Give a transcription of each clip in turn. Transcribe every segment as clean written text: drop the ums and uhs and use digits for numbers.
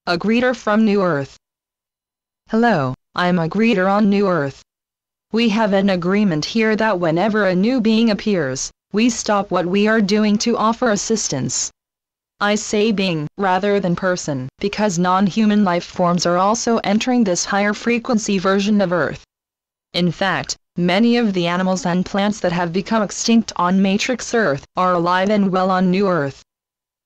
A greeter from New Earth. Hello, I'm a greeter on New Earth. We have an agreement here that whenever a new being appears, we stop what we are doing to offer assistance. I say being, rather than person, because non-human life forms are also entering this higher frequency version of Earth. In fact, many of the animals and plants that have become extinct on Matrix Earth are alive and well on New Earth.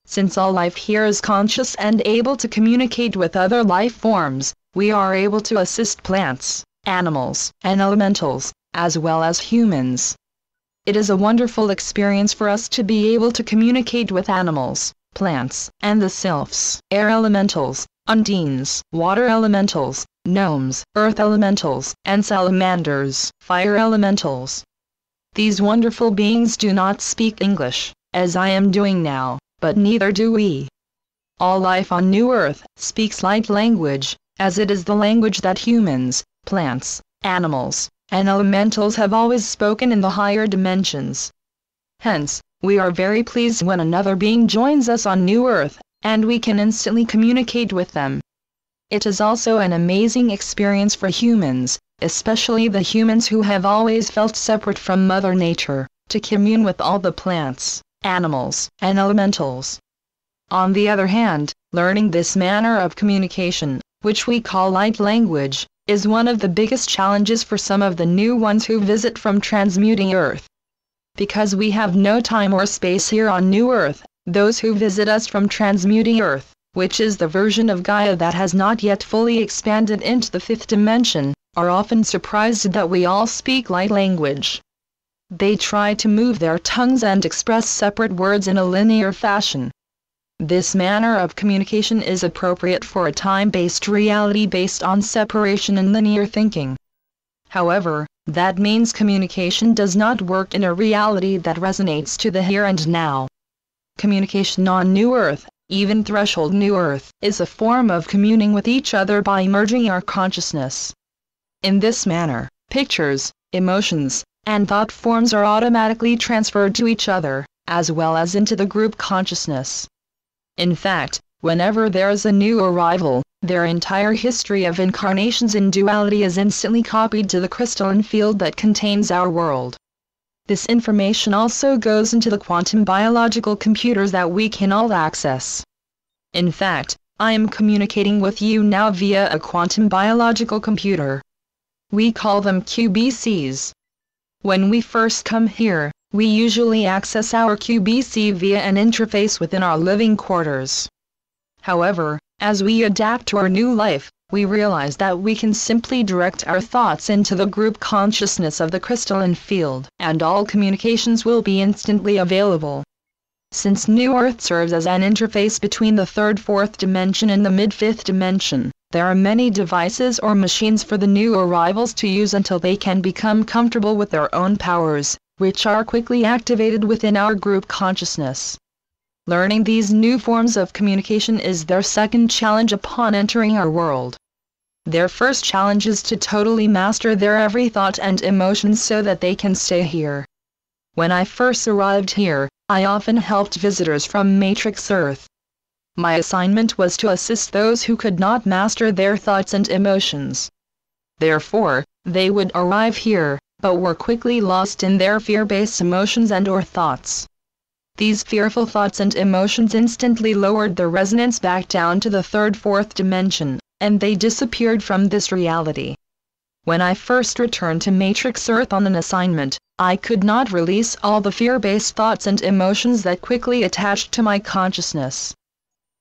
Since all life here is conscious and able to communicate with other life forms, we are able to assist plants, animals, and elementals, as well as humans. It is a wonderful experience for us to be able to communicate with animals, plants, and the sylphs, air elementals, undines, water elementals, gnomes, earth elementals, and salamanders, fire elementals. These wonderful beings do not speak English, as I am doing now, but neither do we. All life on New Earth speaks light language, as it is the language that humans, plants, animals, and elementals have always spoken in the higher dimensions. Hence, we are very pleased when another being joins us on New Earth, and we can instantly communicate with them. It is also an amazing experience for humans, especially the humans who have always felt separate from Mother Nature, to commune with all the plants, animals, and elementals. On the other hand, learning this manner of communication, which we call light language, is one of the biggest challenges for some of the new ones who visit from transmuting Earth. Because we have no time or space here on New Earth, those who visit us from transmuting Earth, which is the version of Gaia that has not yet fully expanded into the fifth dimension, are often surprised that we all speak light language. They try to move their tongues and express separate words in a linear fashion. This manner of communication is appropriate for a time-based reality based on separation and linear thinking. However, that means communication does not work in a reality that resonates to the here and now. Communication on New Earth, even Threshold New Earth, is a form of communing with each other by merging our consciousness. In this manner, pictures, emotions, and thought forms are automatically transferred to each other, as well as into the group consciousness. In fact, whenever there is a new arrival, their entire history of incarnations in duality is instantly copied to the crystalline field that contains our world. This information also goes into the quantum biological computers that we can all access. In fact, I am communicating with you now via a quantum biological computer. We call them QBCs. When we first come here, we usually access our QBC via an interface within our living quarters. However, as we adapt to our new life, we realize that we can simply direct our thoughts into the group consciousness of the crystalline field, and all communications will be instantly available. Since New Earth serves as an interface between the third-fourth dimension and the mid-fifth dimension, there are many devices or machines for the new arrivals to use until they can become comfortable with their own powers, which are quickly activated within our group consciousness. Learning these new forms of communication is their second challenge upon entering our world. Their first challenge is to totally master their every thought and emotions so that they can stay here. When I first arrived here, I often helped visitors from Matrix Earth. My assignment was to assist those who could not master their thoughts and emotions. Therefore, they would arrive here, but were quickly lost in their fear-based emotions and/or thoughts. These fearful thoughts and emotions instantly lowered their resonance back down to the third-fourth dimension, and they disappeared from this reality. When I first returned to Matrix Earth on an assignment, I could not release all the fear-based thoughts and emotions that quickly attached to my consciousness.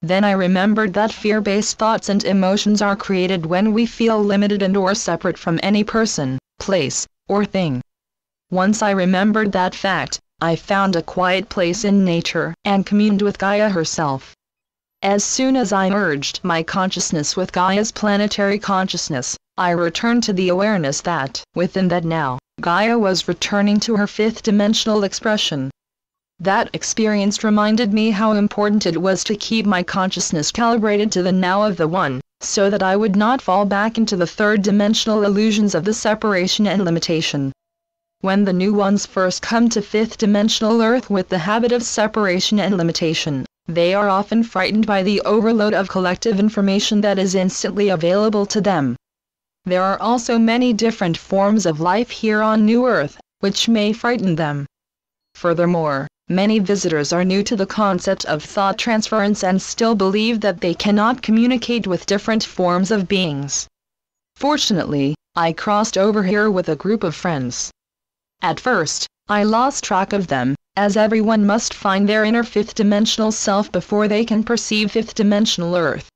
Then I remembered that fear-based thoughts and emotions are created when we feel limited and/or separate from any person, place, or thing. Once I remembered that fact, I found a quiet place in nature and communed with Gaia herself. As soon as I merged my consciousness with Gaia's planetary consciousness, I returned to the awareness that, within that now, Gaia was returning to her fifth-dimensional expression. That experience reminded me how important it was to keep my consciousness calibrated to the now of the One, so that I would not fall back into the third-dimensional illusions of the separation and limitation. When the new ones first come to fifth-dimensional Earth with the habit of separation and limitation, They are often frightened by the overload of collective information that is instantly available to them. There are also many different forms of life here on New Earth, which may frighten them. Furthermore, many visitors are new to the concept of thought transference and still believe that they cannot communicate with different forms of beings. Fortunately, I crossed over here with a group of friends. At first, I lost track of them, as everyone must find their inner fifth-dimensional self before they can perceive fifth-dimensional Earth.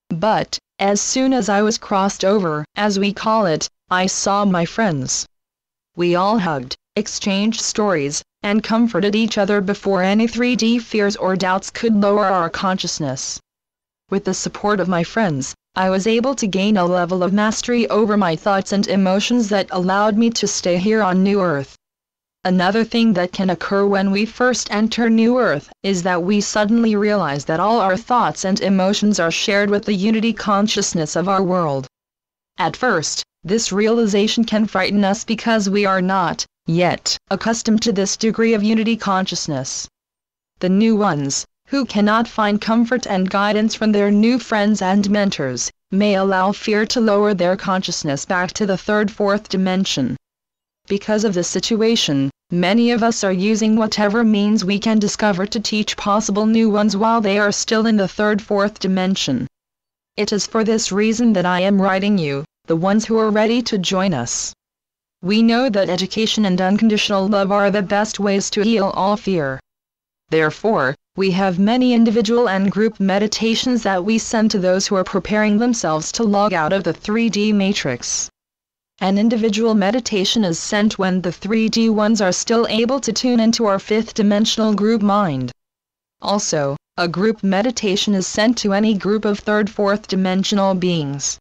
But, as soon as I was crossed over, as we call it, I saw my friends. We all hugged, exchanged stories, and comforted each other before any 3D fears or doubts could lower our consciousness. With the support of my friends, I was able to gain a level of mastery over my thoughts and emotions that allowed me to stay here on New Earth. Another thing that can occur when we first enter New Earth is that we suddenly realize that all our thoughts and emotions are shared with the unity consciousness of our world. At first, this realization can frighten us because we are not, yet, accustomed to this degree of unity consciousness. The new ones, who cannot find comfort and guidance from their new friends and mentors, may allow fear to lower their consciousness back to the third-fourth dimension. Because of this situation, many of us are using whatever means we can discover to teach possible new ones while they are still in the third-fourth dimension. It is for this reason that I am writing you, the ones who are ready to join us. We know that education and unconditional love are the best ways to heal all fear. Therefore, we have many individual and group meditations that we send to those who are preparing themselves to log out of the 3D matrix. An individual meditation is sent when the 3D ones are still able to tune into our fifth-dimensional group mind. Also, a group meditation is sent to any group of third-fourth dimensional beings.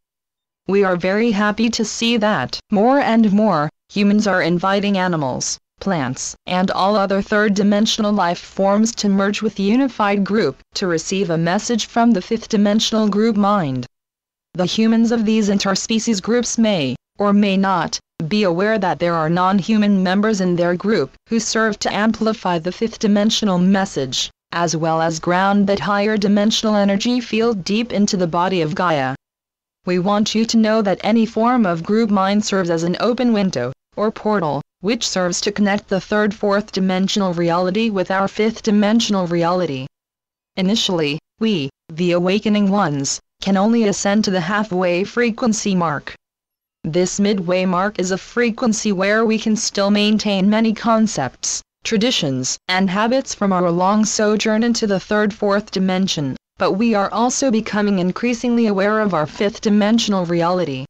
We are very happy to see that more and more humans are inviting animals, plants, and all other third-dimensional life forms to merge with the unified group to receive a message from the fifth-dimensional group mind. The humans of these interspecies groups may, or may not, be aware that there are non-human members in their group who serve to amplify the fifth-dimensional message, as well as ground that higher dimensional energy field deep into the body of Gaia. We want you to know that any form of group mind serves as an open window, or portal, which serves to connect the third-fourth dimensional reality with our fifth-dimensional reality. Initially, we, the awakening ones, can only ascend to the halfway frequency mark. This midway mark is a frequency where we can still maintain many concepts, traditions, and habits from our long sojourn into the third-fourth dimension, but we are also becoming increasingly aware of our fifth-dimensional reality.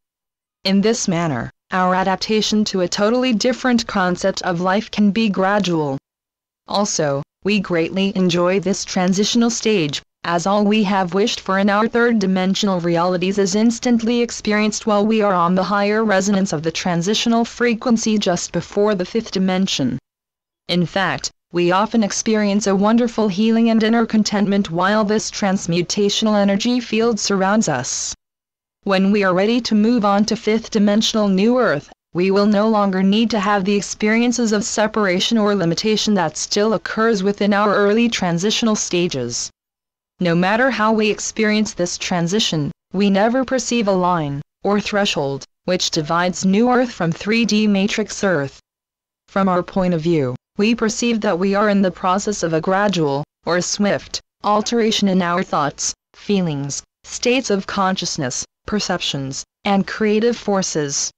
In this manner, our adaptation to a totally different concept of life can be gradual. Also, we greatly enjoy this transitional stage, as all we have wished for in our third-dimensional realities is instantly experienced while we are on the higher resonance of the transitional frequency just before the fifth dimension. In fact, we often experience a wonderful healing and inner contentment while this transmutational energy field surrounds us. When we are ready to move on to fifth-dimensional New Earth, we will no longer need to have the experiences of separation or limitation that still occurs within our early transitional stages. No matter how we experience this transition, we never perceive a line, or threshold, which divides New Earth from 3D Matrix Earth. From our point of view, we perceive that we are in the process of a gradual, or swift, alteration in our thoughts, feelings, states of consciousness, perceptions, and creative forces.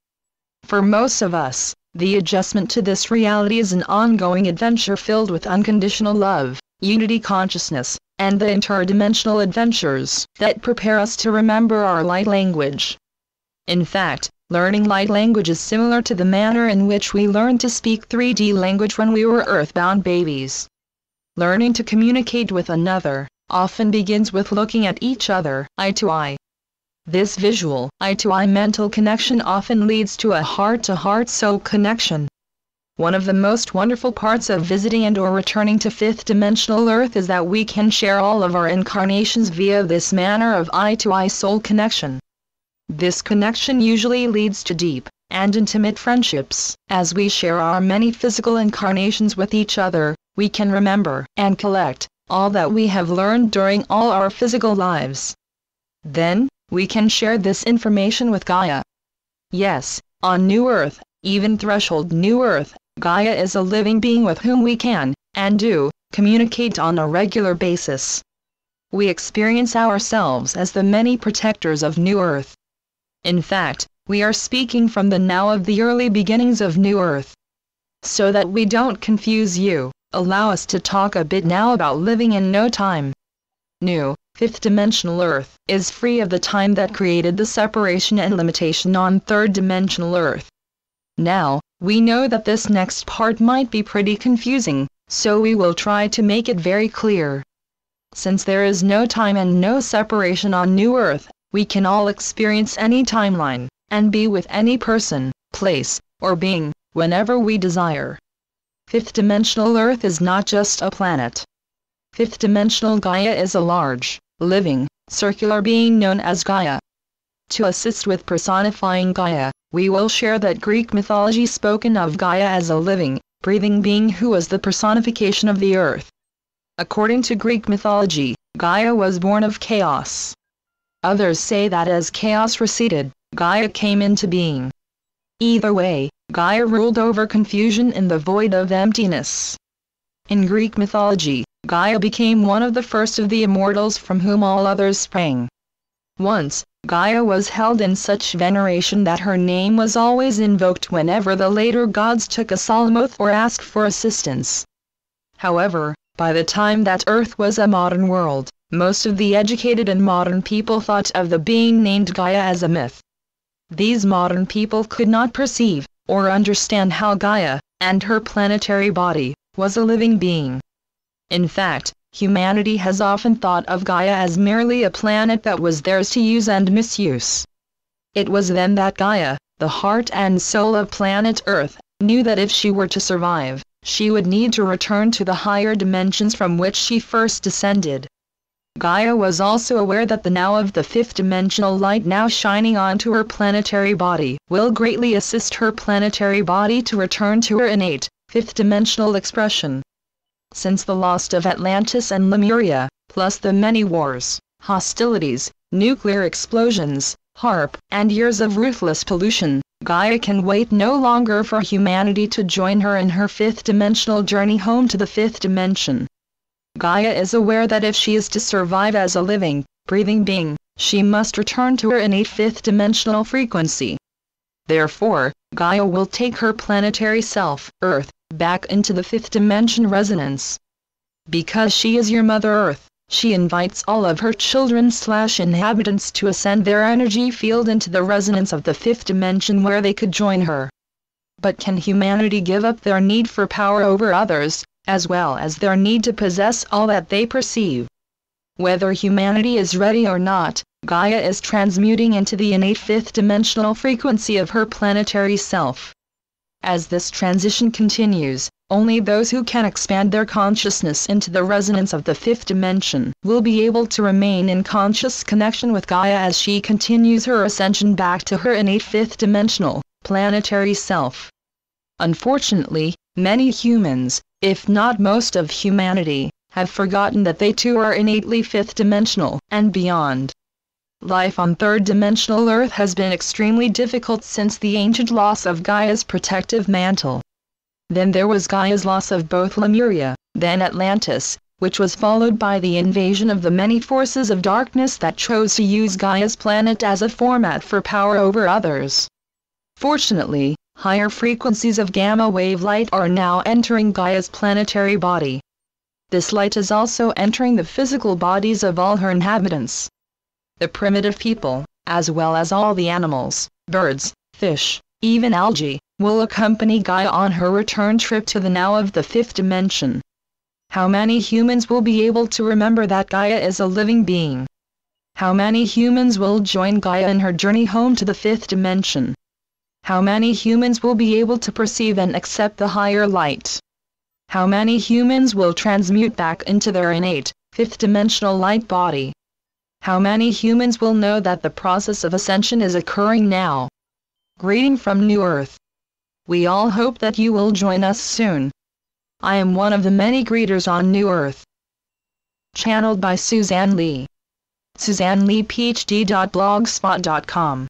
For most of us, the adjustment to this reality is an ongoing adventure filled with unconditional love, unity consciousness, and the interdimensional adventures that prepare us to remember our light language. In fact, learning light language is similar to the manner in which we learned to speak 3D language when we were earthbound babies. Learning to communicate with another often begins with looking at each other eye to eye. This visual eye-to-eye mental connection often leads to a heart-to-heart soul connection. One of the most wonderful parts of visiting and or returning to fifth-dimensional Earth is that we can share all of our incarnations via this manner of eye-to-eye soul connection. This connection usually leads to deep and intimate friendships. As we share our many physical incarnations with each other, we can remember and collect all that we have learned during all our physical lives. Then, we can share this information with Gaia. Yes, on New Earth, even threshold New Earth, Gaia is a living being with whom we can, and do, communicate on a regular basis. We experience ourselves as the many protectors of New Earth. In fact, we are speaking from the now of the early beginnings of New Earth. So that we don't confuse you, allow us to talk a bit now about living in no time. New, fifth-dimensional Earth is free of the time that created the separation and limitation on third-dimensional Earth. Now, we know that this next part might be pretty confusing, so we will try to make it very clear. Since there is no time and no separation on New Earth, we can all experience any timeline, and be with any person, place, or being, whenever we desire. Fifth-dimensional Earth is not just a planet. Fifth-dimensional Gaia is a large, living, circular being known as Gaia. To assist with personifying Gaia, we will share that Greek mythology spoken of Gaia as a living, breathing being who was the personification of the earth. According to Greek mythology, Gaia was born of chaos. Others say that as chaos receded, Gaia came into being. Either way, Gaia ruled over confusion in the void of emptiness. In Greek mythology, Gaia became one of the first of the immortals from whom all others sprang. Once, Gaia was held in such veneration that her name was always invoked whenever the later gods took a solemn oath or asked for assistance. However, by the time that Earth was a modern world, most of the educated and modern people thought of the being named Gaia as a myth. These modern people could not perceive, or understand how Gaia, and her planetary body, was a living being. In fact, humanity has often thought of Gaia as merely a planet that was theirs to use and misuse. It was then that Gaia, the heart and soul of planet Earth, knew that if she were to survive, she would need to return to the higher dimensions from which she first descended. Gaia was also aware that the now of the fifth-dimensional light now shining onto her planetary body will greatly assist her planetary body to return to her innate, fifth-dimensional expression. Since the loss of Atlantis and Lemuria, plus the many wars, hostilities, nuclear explosions, HAARP, and years of ruthless pollution, Gaia can wait no longer for humanity to join her in her fifth-dimensional journey home to the fifth dimension. Gaia is aware that if she is to survive as a living, breathing being, she must return to her innate fifth-dimensional frequency. Therefore, Gaia will take her planetary self, Earth, back into the fifth dimension resonance. Because she is your Mother Earth, she invites all of her children/inhabitants to ascend their energy field into the resonance of the fifth dimension where they could join her. But can humanity give up their need for power over others, as well as their need to possess all that they perceive? Whether humanity is ready or not, Gaia is transmuting into the innate fifth-dimensional frequency of her planetary self. As this transition continues, only those who can expand their consciousness into the resonance of the fifth dimension will be able to remain in conscious connection with Gaia as she continues her ascension back to her innate fifth-dimensional, planetary self. Unfortunately, many humans, if not most of humanity, have forgotten that they too are innately fifth-dimensional and beyond. Life on third-dimensional Earth has been extremely difficult since the ancient loss of Gaia's protective mantle. Then there was Gaia's loss of both Lemuria, then Atlantis, which was followed by the invasion of the many forces of darkness that chose to use Gaia's planet as a format for power over others. Fortunately, higher frequencies of gamma-wave light are now entering Gaia's planetary body. This light is also entering the physical bodies of all her inhabitants. The primitive people, as well as all the animals, birds, fish, even algae, will accompany Gaia on her return trip to the now of the fifth dimension. How many humans will be able to remember that Gaia is a living being? How many humans will join Gaia in her journey home to the fifth dimension? How many humans will be able to perceive and accept the higher light? How many humans will transmute back into their innate, fifth-dimensional light body? How many humans will know that the process of ascension is occurring now? Greeting from New Earth. We all hope that you will join us soon. I am one of the many greeters on New Earth. Channeled by Suzanne Lee. SuzanneLeePhD.blogspot.com